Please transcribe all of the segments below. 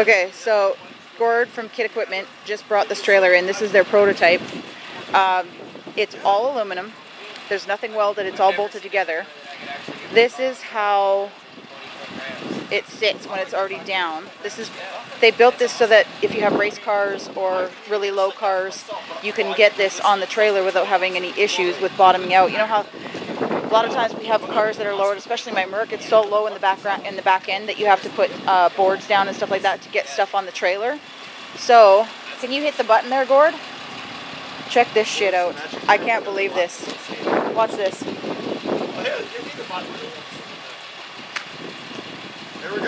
Okay, so Gord from Kit Equipment just brought this trailer in. This is their prototype. It's all aluminum. There's nothing welded. It's all bolted together. This is how it sits when it's already down. They built this so that if you have race cars or really low cars, you can get this on the trailer without having any issues with bottoming out. You know how a lot of times we have cars that are lowered, especially my Merc. It's so low in the back end that you have to put boards down and stuff like that to get stuff on the trailer. So, can you hit the button there, Gord? Check this shit out. I can't believe this. Watch this.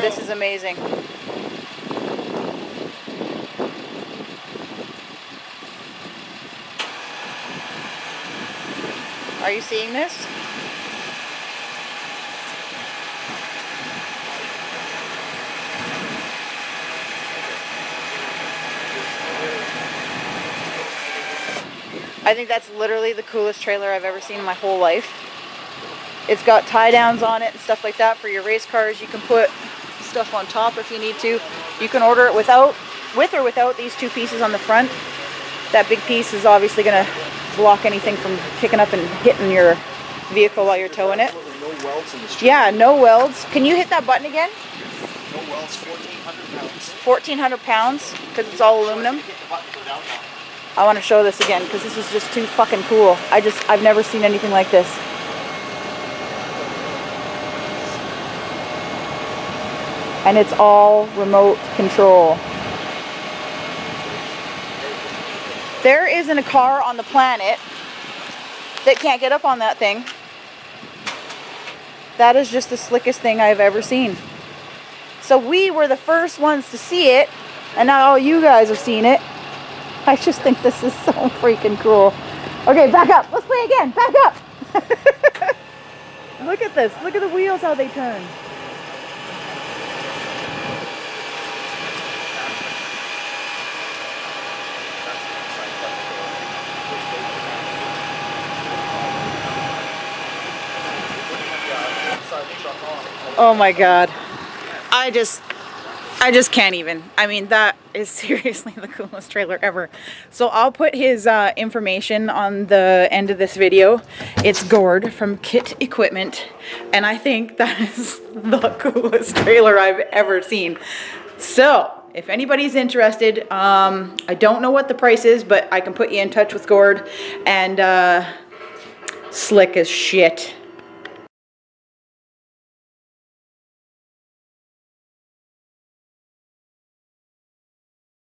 This is amazing. Are you seeing this? I think that's literally the coolest trailer I've ever seen in my whole life. It's got tie downs on it and stuff like that for your race cars. You can put stuff on top if you need to. You can order it with or without these two pieces on the front. That big piece is obviously going to block anything from kicking up and hitting your vehicle while you're towing it. No welds in this trailer. Yeah, no welds. Can you hit that button again? No welds, 1,400 pounds. 1,400 pounds because it's all aluminum. I want to show this again because this is just too fucking cool. I've never seen anything like this. And it's all remote control. There isn't a car on the planet that can't get up on that thing. That is just the slickest thing I've ever seen. So we were the first ones to see it, and now all you guys have seen it. I just think this is so freaking cool. Okay, back up. Let's play again. Back up. Look at this. Look at the wheels, how they turn. Oh my God. I just can't even. I mean, that is seriously the coolest trailer ever. So I'll put his information on the end of this video. It's Gord from Kit Equipment, and I think that is the coolest trailer I've ever seen. So if anybody's interested, I don't know what the price is, but I can put you in touch with Gord, and slick as shit.